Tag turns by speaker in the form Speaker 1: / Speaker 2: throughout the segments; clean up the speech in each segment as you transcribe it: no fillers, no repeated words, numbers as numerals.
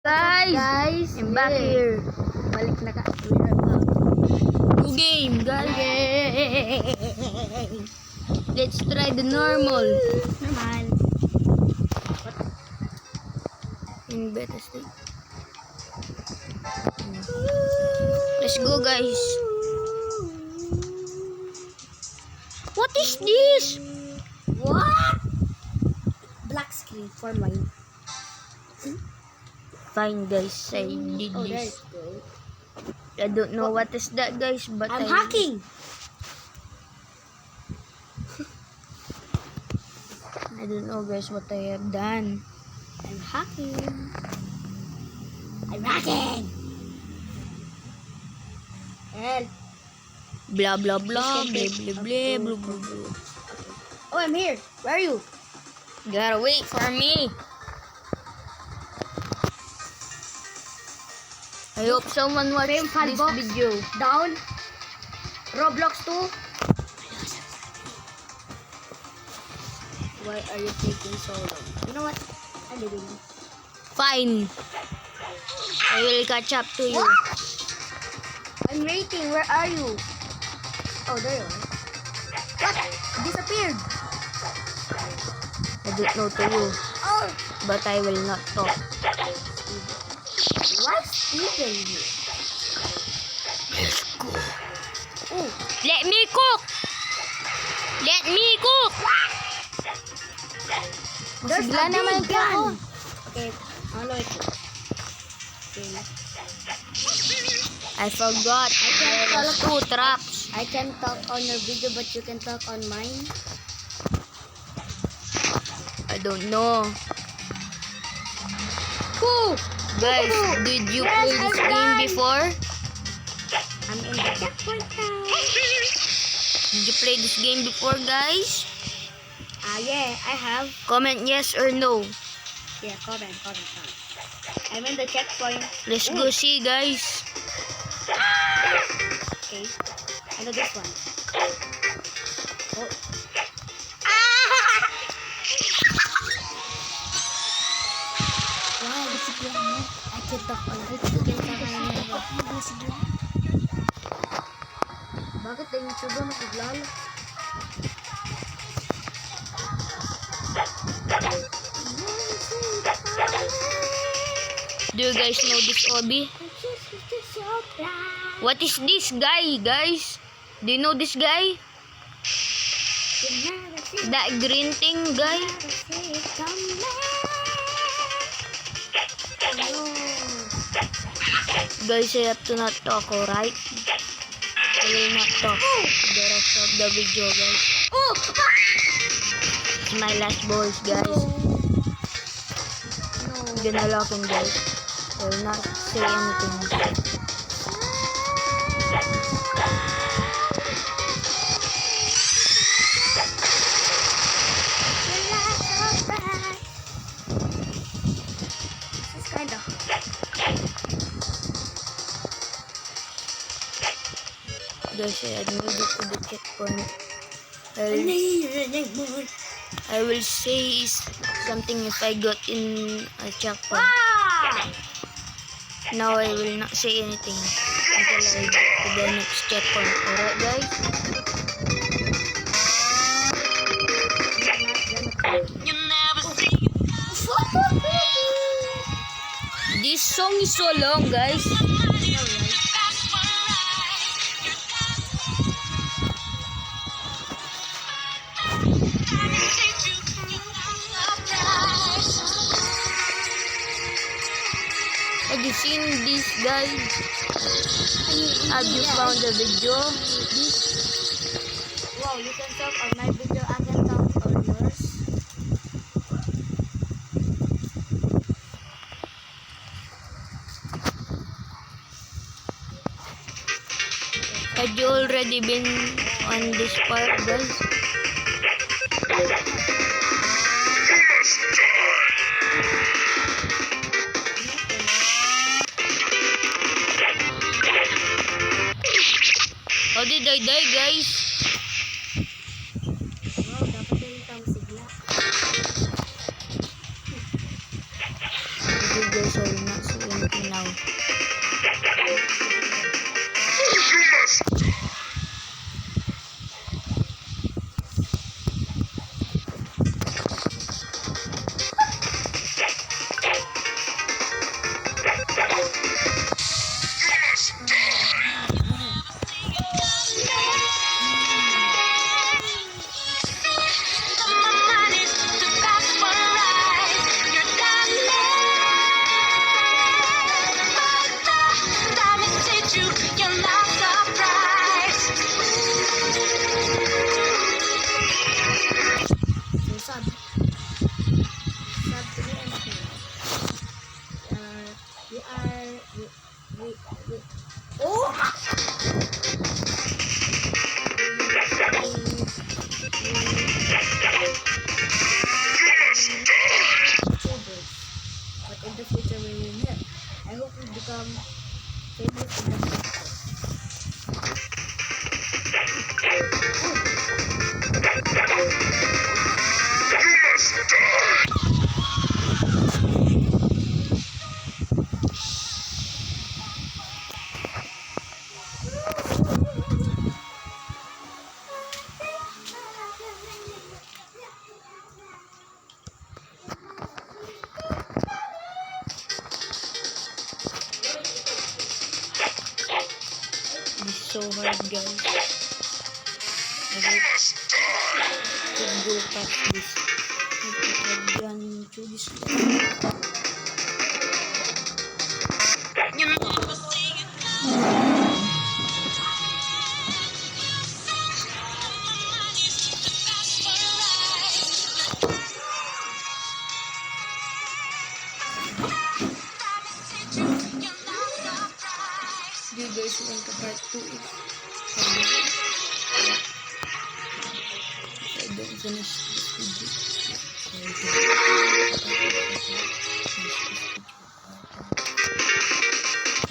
Speaker 1: Guys, I'm back here.
Speaker 2: Balik na ka.
Speaker 1: New game, guys. Let's try the normal.
Speaker 2: Normal.
Speaker 1: In beta state. Let's go, guys. What is this?
Speaker 2: What? Black screen for mine.
Speaker 1: Fine, guys. I did
Speaker 2: Oh, there
Speaker 1: this.
Speaker 2: it goes.
Speaker 1: I don't know what is that, guys, but
Speaker 2: I'm hacking.
Speaker 1: I don't know, guys, what I have done.
Speaker 2: I'm hacking. I'm hacking. And
Speaker 1: Blah blah blah, blah blah blah, blah blah blah.
Speaker 2: oh, I'm here. Where are you?
Speaker 1: Gotta wait for me. I hope someone watches
Speaker 2: Frame
Speaker 1: this
Speaker 2: box.
Speaker 1: video.
Speaker 2: Down. Roblox 2. Why are you taking so long? You know what? I'm leaving.
Speaker 1: Fine. I will catch up to you.
Speaker 2: I'm waiting. Where are you? Oh, there you are. What? Disappeared.
Speaker 1: I don't know to you,
Speaker 2: Oh,
Speaker 1: but I will not talk.
Speaker 2: why Steven here?
Speaker 1: Let's go.
Speaker 2: Oh,
Speaker 1: Let me cook. Let me cook.
Speaker 2: there's
Speaker 1: Masigla
Speaker 2: a
Speaker 1: naman
Speaker 2: big
Speaker 1: ako.
Speaker 2: gun. Okay, ano ito? Okay.
Speaker 1: I forgot. There was 2 traps.
Speaker 2: I can talk on your video, but you can talk on mine.
Speaker 1: I don't know.
Speaker 2: Who?
Speaker 1: Guys, did you
Speaker 2: Yes,
Speaker 1: play this
Speaker 2: I'm
Speaker 1: game
Speaker 2: done.
Speaker 1: before?
Speaker 2: I'm in the checkpoint now.
Speaker 1: Did you play this game before, guys?
Speaker 2: Yeah, I have.
Speaker 1: Comment yes or no.
Speaker 2: Yeah, comment. I'm in the checkpoint.
Speaker 1: Let's go see, guys.
Speaker 2: Okay. I know this one. Oh. Wow, sigla mo. I can talk on it. You can talk on it. Sigla. Bakit ang YouTube mo naglala?
Speaker 1: Do you guys know this Obi? What is this guy, guys? Do you know this guy? That green thing guy? Guys, I have to not talk, alright? I will not talk the rest of the video, guys.
Speaker 2: Oh!
Speaker 1: It's my last voice, guys. I'm gonna lock him, guys. I will not say anything.
Speaker 2: This is kind of
Speaker 1: Guys, I admitted to the checkpoint. I will say something if I got in a checkpoint. Now I will not say anything until I get to the next checkpoint. Alright, guys? This song is so long, guys. Have you seen this, guys? Have you found the video?
Speaker 2: wow, you can talk on my video, I can talk on yours.
Speaker 1: Had you already been on this part, guys? How did I die, guys?
Speaker 2: Wow, dapat yung tama sigla.
Speaker 1: You guys are not so
Speaker 2: We are... We... Oh! YouTubers. But in the future we will meet. I hope we become famous in the future.
Speaker 1: It's so hard, guys. I hope to go past this. I've gone through this. Do you guys want a part 2 if I don't finish this video?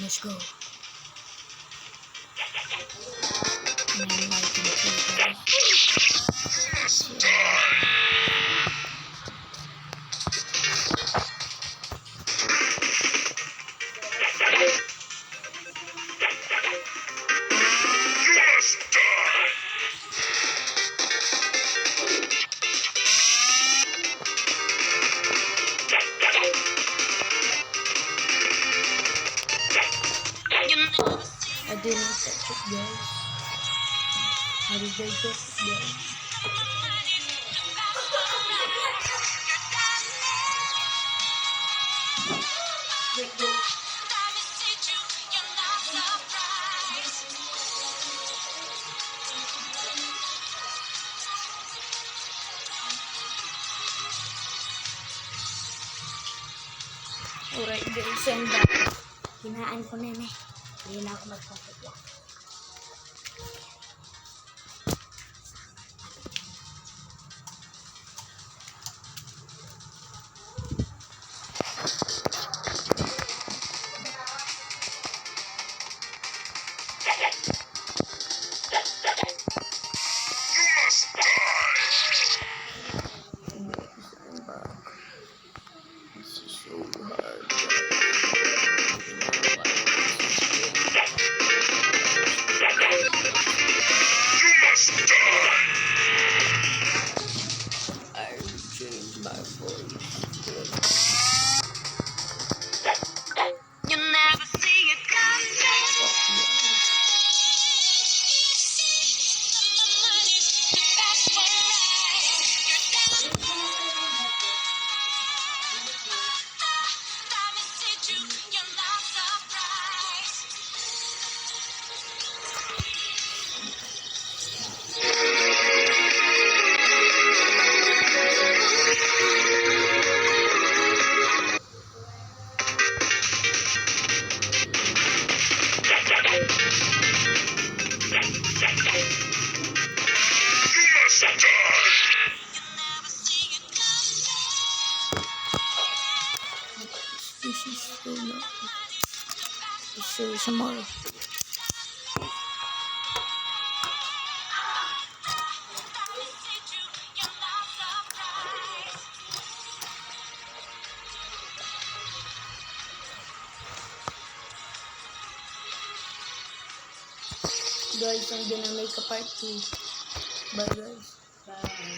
Speaker 1: Let's go. And I'm liking it too, guys. I didn't touch it, guys. How did I get it, guys? Alright, guys, I'm back.
Speaker 2: Hinaan ko na eh. Hindi na ako magpapagya.
Speaker 1: I'm back. This is so hard, I changed my voice.
Speaker 3: You never see it coming.
Speaker 1: This is so long. So small. Guys, I'm gonna make a part 2. Bye, guys.
Speaker 2: Bye.